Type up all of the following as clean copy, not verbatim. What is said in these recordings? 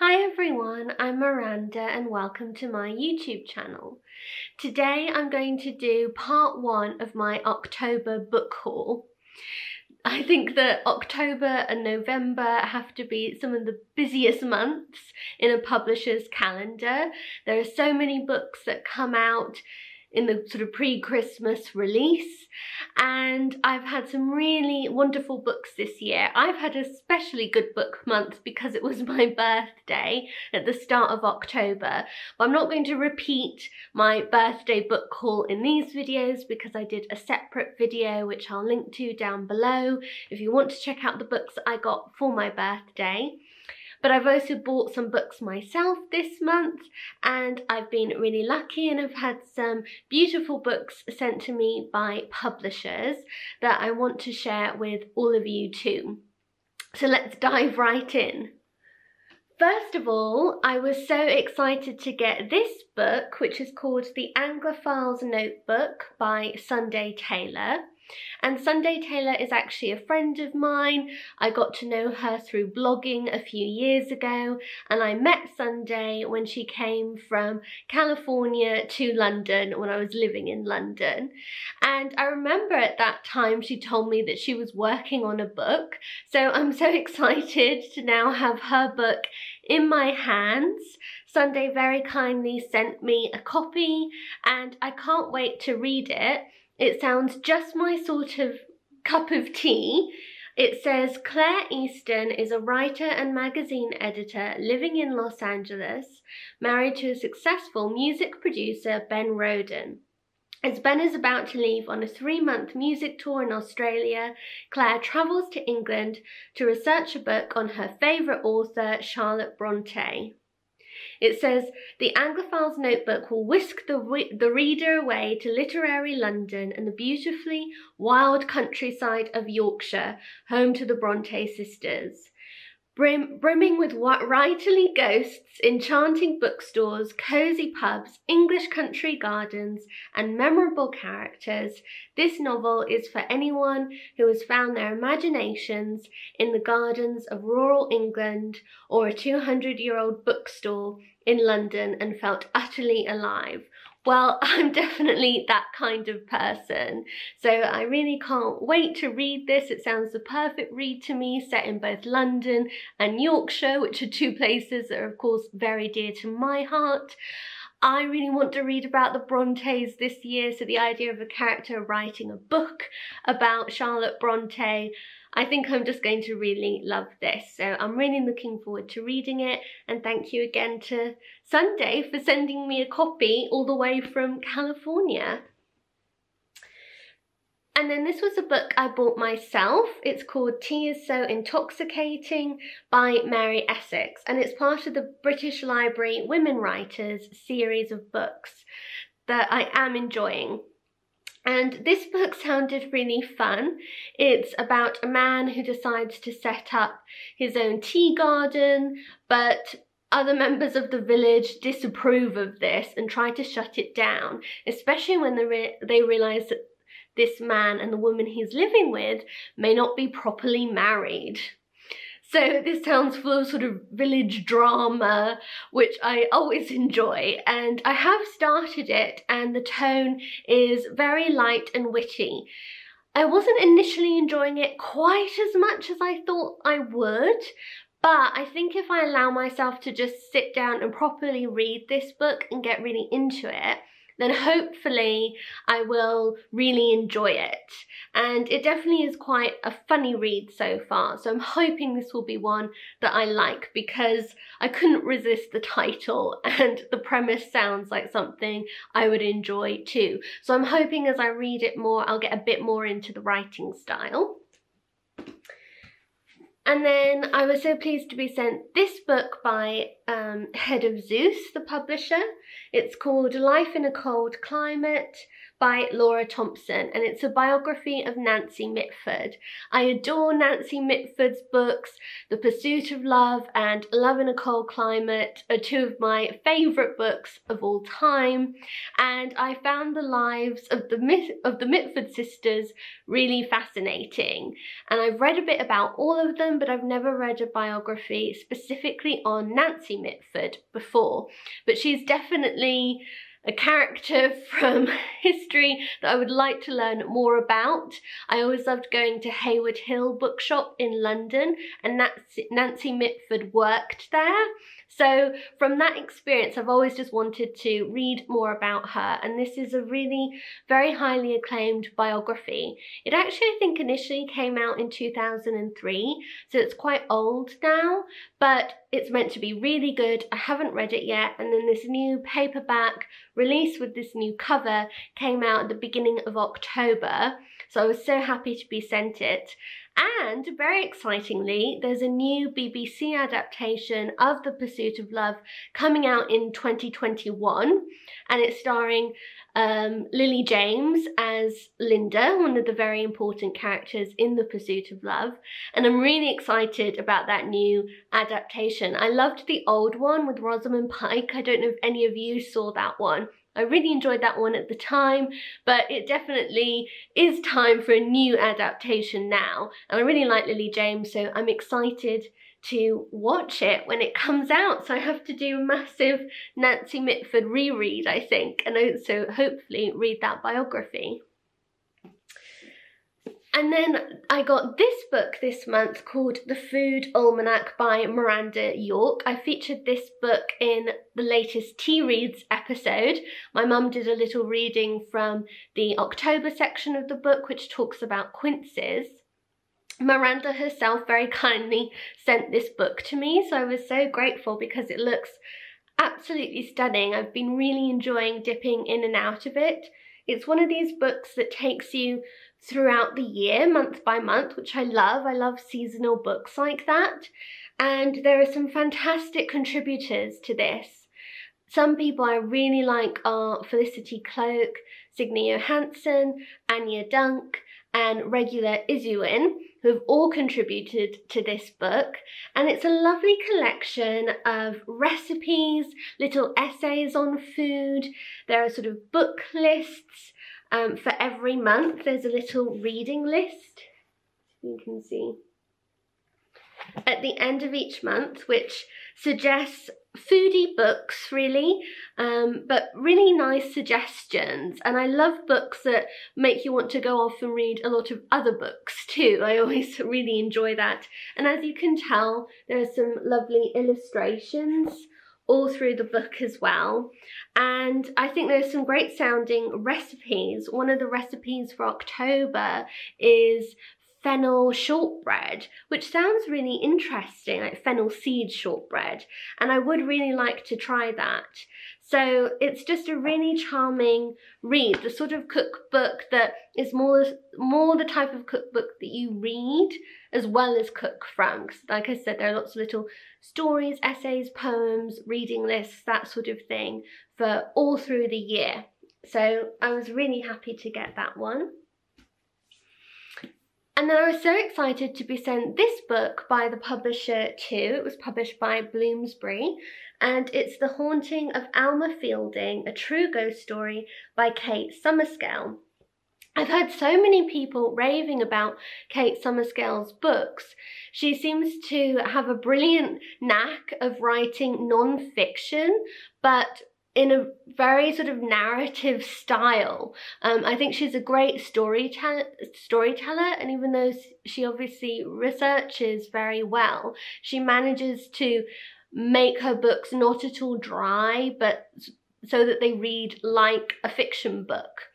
Hi everyone, I'm Miranda and welcome to my YouTube channel. Today I'm going to do part 1 of my October book haul. I think that October and November have to be some of the busiest months in a publisher's calendar. There are so many books that come out in the sort of pre-Christmas release, and I've had some really wonderful books this year. I've had a especially good book month because it was my birthday at the start of October, but I'm not going to repeat my birthday book haul in these videos because I did a separate video which I'll link to down below if you want to check out the books that I got for my birthday. But I've also bought some books myself this month, and I've been really lucky and I've had some beautiful books sent to me by publishers that I want to share with all of you too. So let's dive right in. First of all, I was so excited to get this book, which is called The Anglophile's Notebook by Sunday Taylor. And Sunday Taylor is actually a friend of mine. I got to know her through blogging a few years ago, and I met Sunday when she came from California to London when I was living in London. And I remember at that time she told me that she was working on a book, so I'm so excited to now have her book in my hands. Sunday very kindly sent me a copy and I can't wait to read it. It sounds just my sort of cup of tea. It says, Claire Easton is a writer and magazine editor living in Los Angeles, married to a successful music producer, Ben Roden. As Ben is about to leave on a 3-month music tour in Australia, Claire travels to England to research a book on her favourite author, Charlotte Bronte. It says, the Anglophile's Notebook will whisk the reader away to literary London and the beautifully wild countryside of Yorkshire, home to the Bronte sisters. Brimming with writerly ghosts, enchanting bookstores, cosy pubs, English country gardens, and memorable characters, this novel is for anyone who has found their imaginations in the gardens of rural England or a 200-year-old bookstore in London and felt utterly alive. Well, I'm definitely that kind of person, so I really can't wait to read this. It sounds the perfect read to me, set in both London and Yorkshire, which are two places that are of course very dear to my heart. I really want to read about the Brontes this year, so the idea of a character writing a book about Charlotte Bronte, I think I'm just going to really love this. So I'm really looking forward to reading it, and thank you again to Sunday for sending me a copy all the way from California. And then this was a book I bought myself. It's called Tea is So Intoxicating by Mary Essex, and it's part of the British Library Women Writers series of books that I am enjoying. And this book sounded really fun. It's about a man who decides to set up his own tea garden, but other members of the village disapprove of this and try to shut it down, especially when they realise that this man and the woman he's living with may not be properly married. So this sounds full of sort of village drama, which I always enjoy, and I have started it and the tone is very light and witty. I wasn't initially enjoying it quite as much as I thought I would, but I think if I allow myself to just sit down and properly read this book and get really into it, then hopefully I will really enjoy it. And it definitely is quite a funny read so far, so I'm hoping this will be one that I like because I couldn't resist the title and the premise sounds like something I would enjoy too. So I'm hoping as I read it more, I'll get a bit more into the writing style. And then I was so pleased to be sent this book by head of Zeus, the publisher. It's called Life in a Cold Climate by Laura Thompson, and it's a biography of Nancy Mitford. I adore Nancy Mitford's books. The Pursuit of Love and Love in a Cold Climate are two of my favourite books of all time, and I found the lives of the Mitford sisters really fascinating. And I've read a bit about all of them, but I've never read a biography specifically on Nancy Mitford before. But she's definitely a character from history that I would like to learn more about. I always loved going to Hayward Hill bookshop in London, and Nancy Mitford worked there. So from that experience, I've always just wanted to read more about her, and this is a really very highly acclaimed biography. It actually, I think, initially came out in 2003, so it's quite old now, but it's meant to be really good. I haven't read it yet, and then this new paperback release with this new cover came out at the beginning of October, so I was so happy to be sent it. And very excitingly, there's a new BBC adaptation of The Pursuit of Love coming out in 2021, and it's starring Lily James as Linda, one of the very important characters in The Pursuit of Love, and I'm really excited about that new adaptation. I loved the old one with Rosamund Pike. I don't know if any of you saw that one. I really enjoyed that one at the time, but it definitely is time for a new adaptation now. And I really like Lily James, so I'm excited to watch it when it comes out. So I have to do a massive Nancy Mitford reread, I think, and also hopefully read that biography. And then I got this book this month called The Food Almanac by Miranda York. I featured this book in the latest Tea Reads episode. My mum did a little reading from the October section of the book, which talks about quinces. Miranda herself very kindly sent this book to me, so I was so grateful because it looks absolutely stunning. I've been really enjoying dipping in and out of it. It's one of these books that takes you throughout the year, month by month, which I love. I love seasonal books like that. And there are some fantastic contributors to this. Some people I really like are Felicity Cloak, Signe Johansson, Anya Dunk, and Regular Isuin, who have all contributed to this book. And it's a lovely collection of recipes, little essays on food. There are sort of book lists. For every month, there's a little reading list, you can see, at the end of each month, which suggests foodie books, really, but really nice suggestions. And I love books that make you want to go off and read a lot of other books too. I always really enjoy that. And as you can tell, there are some lovely illustrations all through the book as well. And I think there's some great sounding recipes. One of the recipes for October is fennel shortbread, which sounds really interesting, like fennel seed shortbread, and I would really like to try that. So it's just a really charming read, the sort of cookbook that is more the type of cookbook that you read as well as cook from. Because like I said, there are lots of little stories, essays, poems, reading lists, that sort of thing for all through the year. So I was really happy to get that one. And then I was so excited to be sent this book by the publisher too. It was published by Bloomsbury, and it's The Haunting of Almafield, a true ghost story by Kate Summerscale. I've heard so many people raving about Kate Summerscale's books. She seems to have a brilliant knack of writing non-fiction, but in a very sort of narrative style. I think she's a great storyteller, and even though she obviously researches very well, she manages to make her books not at all dry, but so that they read like a fiction book.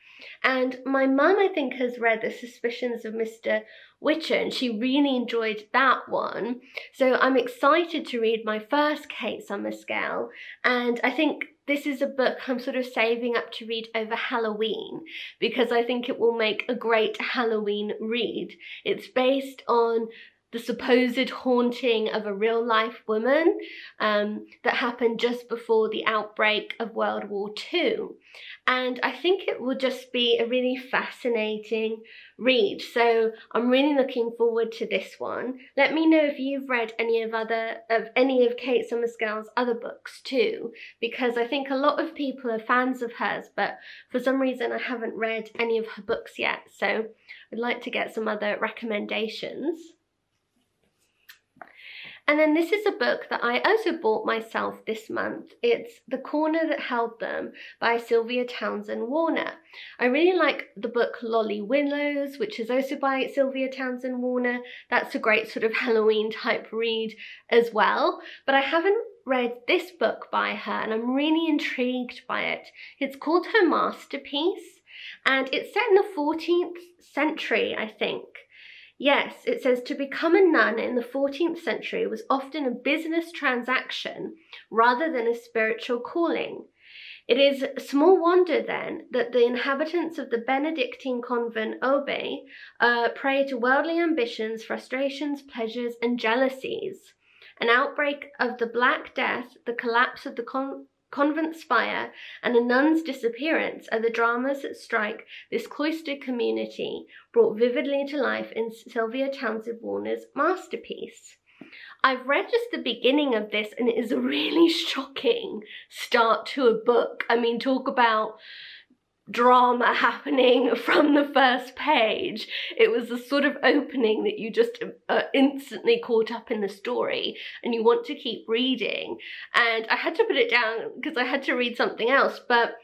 And my mum, I think, has read The Suspicions of Mr. Witcher, and she really enjoyed that one. So I'm excited to read my first Kate Summerscale, and I think this is a book I'm sort of saving up to read over Halloween, because I think it will make a great Halloween read. It's based on the supposed haunting of a real-life woman that happened just before the outbreak of World War II. And I think it will just be a really fascinating read. So I'm really looking forward to this one. Let me know if you've read any of Kate Summerscale's other books too, because I think a lot of people are fans of hers, but for some reason I haven't read any of her books yet. So I'd like to get some other recommendations. And then this is a book that I also bought myself this month. It's The Corner That Held Them by Sylvia Townsend Warner. I really like the book Lolly Willows, which is also by Sylvia Townsend Warner. That's a great sort of Halloween type read as well. But I haven't read this book by her and I'm really intrigued by it. It's called her Masterpiece and it's set in the 14th century, I think. Yes, it says, to become a nun in the 14th century was often a business transaction rather than a spiritual calling. It is small wonder then that the inhabitants of the Benedictine convent Obe prey to worldly ambitions, frustrations, pleasures and jealousies. An outbreak of the Black Death, the collapse of the convent spire and a nun's disappearance are the dramas that strike this cloistered community, brought vividly to life in Sylvia Townsend Warner's Masterpiece. I've read just the beginning of this and it is a really shocking start to a book. I mean, talk about drama happening from the first page. It was the sort of opening that you just instantly caught up in the story and you want to keep reading. And I had to put it down because I had to read something else, but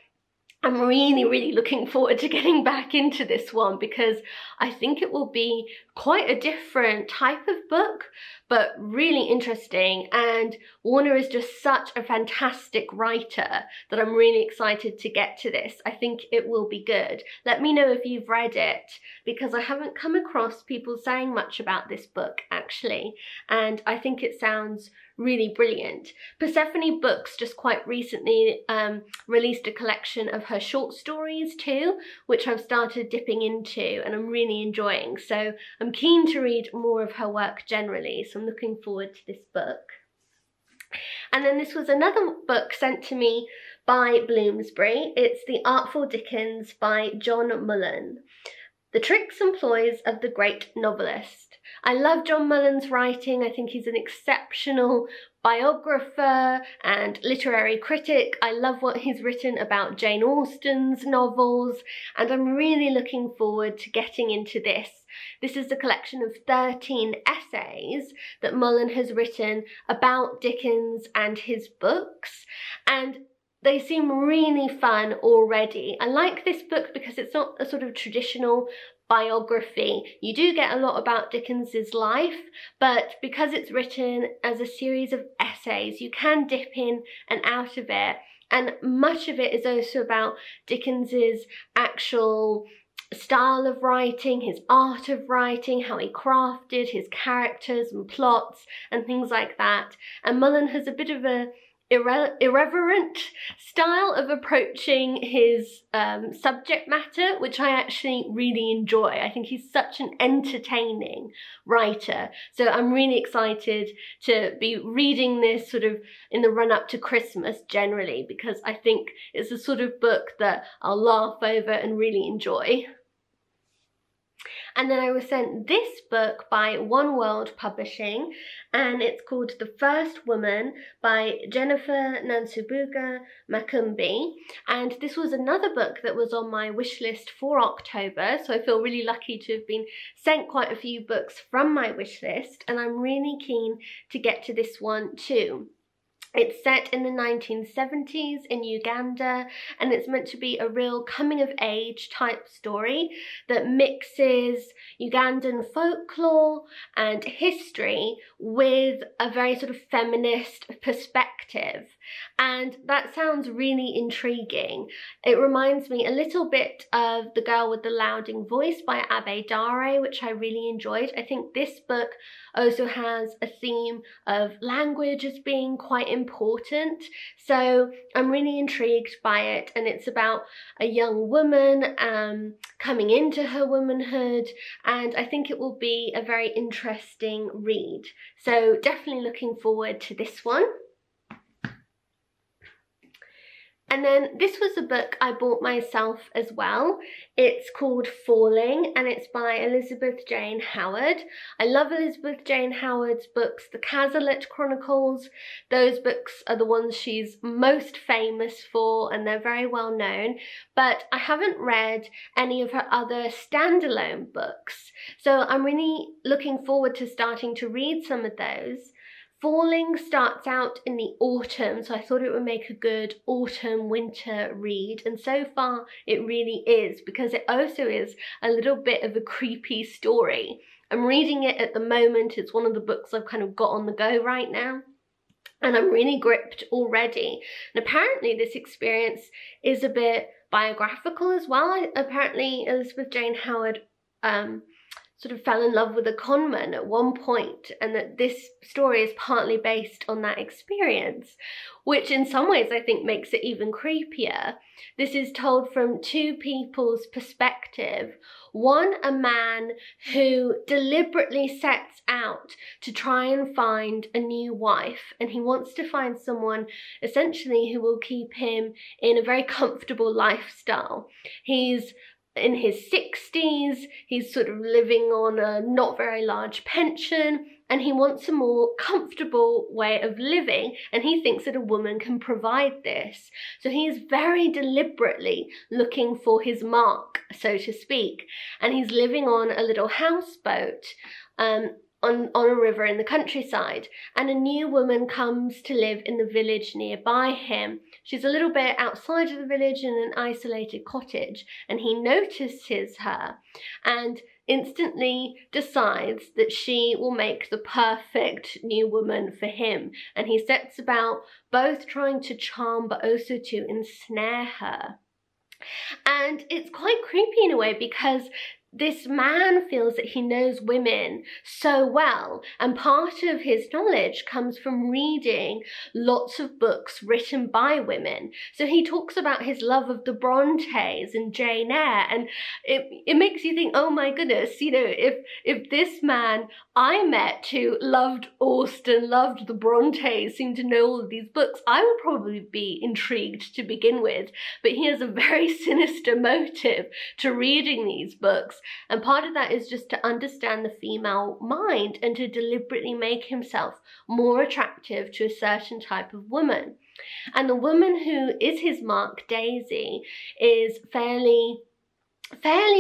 I'm really looking forward to getting back into this one because I think it will be quite a different type of book, but really interesting. And Warner is just such a fantastic writer that I'm really excited to get to this. I think it will be good. Let me know if you've read it because I haven't come across people saying much about this book actually. And I think it sounds really brilliant. Persephone Books just quite recently released a collection of her short stories too, which I've started dipping into and I'm really enjoying. So I'm keen to read more of her work generally, so I'm looking forward to this book. And then this was another book sent to me by Bloomsbury. It's The Artful Dickens by John Mullen. The Tricks and Ploys of the Great Novelist. I love John Mullen's writing. I think he's an exceptional biographer and literary critic. I love what he's written about Jane Austen's novels, and I'm really looking forward to getting into this. This is a collection of 13 essays that Mullen has written about Dickens and his books, and they seem really fun already. I like this book because it's not a sort of traditional biography. You do get a lot about Dickens's life, but because it's written as a series of essays, you can dip in and out of it. And much of it is also about Dickens's actual style of writing, his art of writing, how he crafted his characters and plots and things like that. And Mullen has a bit of a irreverent style of approaching his subject matter, which I actually really enjoy. I think he's such an entertaining writer. So I'm really excited to be reading this sort of in the run up to Christmas generally, because I think it's the sort of book that I'll laugh over and really enjoy. And then I was sent this book by One World Publishing, and it's called The First Woman by Jennifer Nansubuga Makumbi. And this was another book that was on my wish list for October, so I feel really lucky to have been sent quite a few books from my wish list, and I'm really keen to get to this one too. It's set in the 1970s in Uganda, and it's meant to be a real coming-of-age type story that mixes Ugandan folklore and history with a very sort of feminist perspective. And that sounds really intriguing. It reminds me a little bit of The Girl with the Louding Voice by Abe Dare, which I really enjoyed. I think this book also has a theme of language as being quite important. So I'm really intrigued by it, and it's about a young woman coming into her womanhood, and I think it will be a very interesting read. So definitely looking forward to this one. And then this was a book I bought myself as well. It's called Falling, and it's by Elizabeth Jane Howard. I love Elizabeth Jane Howard's books, the Cazalet Chronicles. Those books are the ones she's most famous for, and they're very well known. But I haven't read any of her other standalone books, so I'm really looking forward to starting to read some of those. Falling starts out in the autumn, so I thought it would make a good autumn-winter read, and so far it really is, because it also is a little bit of a creepy story. I'm reading it at the moment. It's one of the books I've kind of got on the go right now, and I'm really gripped already. And apparently this experience is a bit biographical as well. Apparently Elizabeth Jane Howard sort of fell in love with a conman at one point, and that this story is partly based on that experience, which in some ways I think makes it even creepier. This is told from two people's perspective. One, a man who deliberately sets out to try and find a new wife, and he wants to find someone essentially who will keep him in a very comfortable lifestyle. He's in his 60s, he's sort of living on a not very large pension, and he wants a more comfortable way of living, and he thinks that a woman can provide this. So he is very deliberately looking for his mark, so to speak, and he's living on a little houseboat on a river in the countryside, and a new woman comes to live in the village nearby him. She's a little bit outside of the village in an isolated cottage, and he notices her and instantly decides that she will make the perfect new woman for him, and he sets about both trying to charm but also to ensnare her. And it's quite creepy in a way, because this man feels that he knows women so well, and part of his knowledge comes from reading lots of books written by women. So he talks about his love of the Brontes and Jane Eyre, and it makes you think, oh my goodness, you know, if this man I met who loved Austen, loved the Brontes, seemed to know all of these books, I would probably be intrigued to begin with. But he has a very sinister motive to reading these books. And part of that is just to understand the female mind and to deliberately make himself more attractive to a certain type of woman. And the woman who is his mark, Daisy, is fairly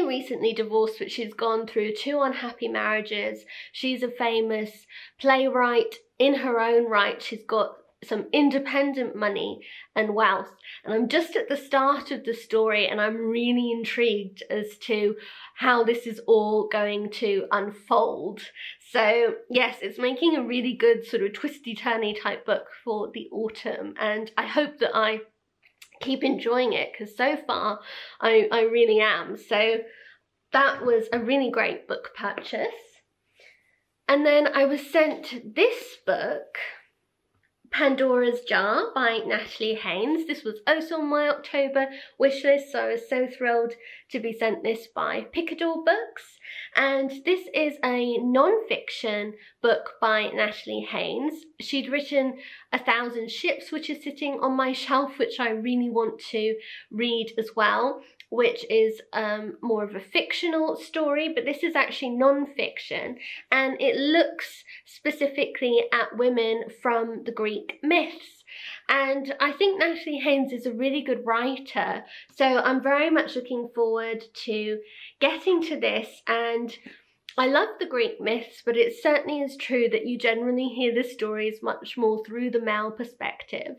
recently divorced, but she's gone through 2 unhappy marriages. She's a famous playwright in her own right. She's got some independent money and wealth, and I'm just at the start of the story, and I'm really intrigued as to how this is all going to unfold. So yes, it's making a really good sort of twisty-turny type book for the autumn, and I hope that I keep enjoying it, because so far I really am. So that was a really great book purchase. And then I was sent this book, Pandoras Jar by Natalie Haynes. This was also on my October wishlist, so I was so thrilled to be sent this by Picador Books. And this is a non-fiction book by Natalie Haynes. She'd written 1,000 Ships, which is sitting on my shelf, which I really want to read as well, which is more of a fictional story, but this is actually non-fiction, and it looks specifically at women from the Greek myths. And I think Natalie Haynes is a really good writer, so I'm very much looking forward to getting to this. And I love the Greek myths, but it certainly is true that you generally hear the stories much more through the male perspective,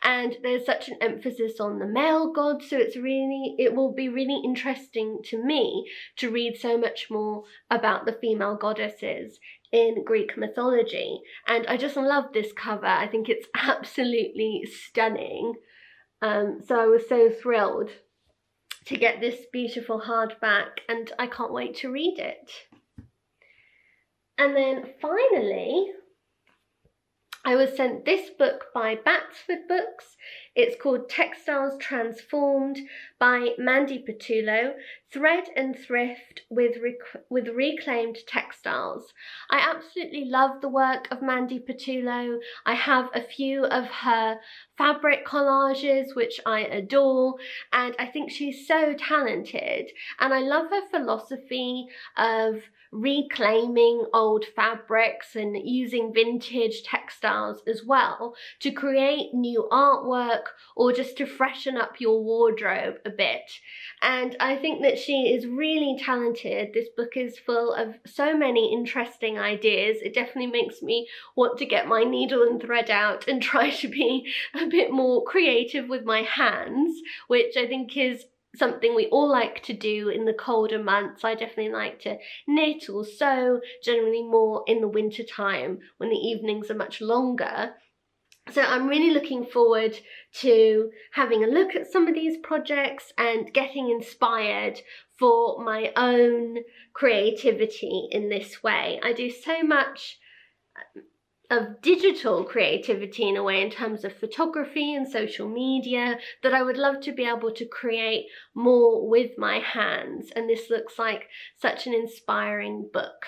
and there's such an emphasis on the male god, so it will be really interesting to me to read so much more about the female goddesses in Greek mythology. And I just love this cover. I think it's absolutely stunning. So I was so thrilled to get this beautiful hardback, and I can't wait to read it. And then finally, I was sent this book by Batsford Books. It's called Textiles Transformed by Mandy Petullo, Thread and Thrift with Reclaimed Textiles. I absolutely love the work of Mandy Petullo. I have a few of her fabric collages, which I adore, and I think she's so talented. And I love her philosophy of reclaiming old fabrics and using vintage textiles as well to create new artwork or just to freshen up your wardrobe a bit. And I think that she is really talented. This book is full of so many interesting ideas. It definitely makes me want to get my needle and thread out and try to be a bit more creative with my hands, which I think is something we all like to do in the colder months. I definitely like to knit or sew, generally more in the winter time when the evenings are much longer. So I'm really looking forward to having a look at some of these projects and getting inspired for my own creativity in this way. I do so much of digital creativity in a way in terms of photography and social media that I would love to be able to create more with my hands, and this looks like such an inspiring book.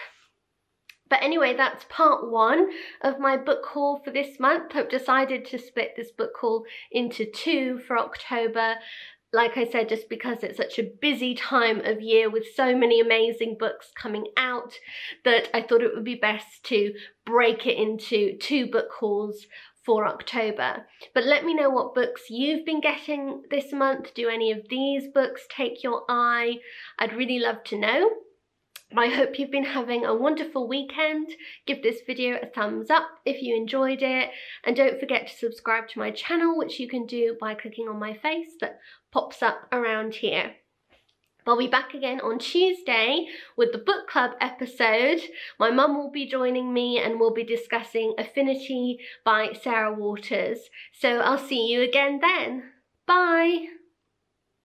But anyway, that's part one of my book haul for this month. I've decided to split this book haul into two for October. Like I said, just because it's such a busy time of year with so many amazing books coming out, that I thought it would be best to break it into two book hauls for October. But let me know what books you've been getting this month. Do any of these books take your eye? I'd really love to know. I hope you've been having a wonderful weekend. Give this video a thumbs up if you enjoyed it, and don't forget to subscribe to my channel, which you can do by clicking on my face that pops up around here. I'll be back again on Tuesday with the book club episode. My mum will be joining me and we'll be discussing Affinity by Sarah Waters. So I'll see you again then. Bye!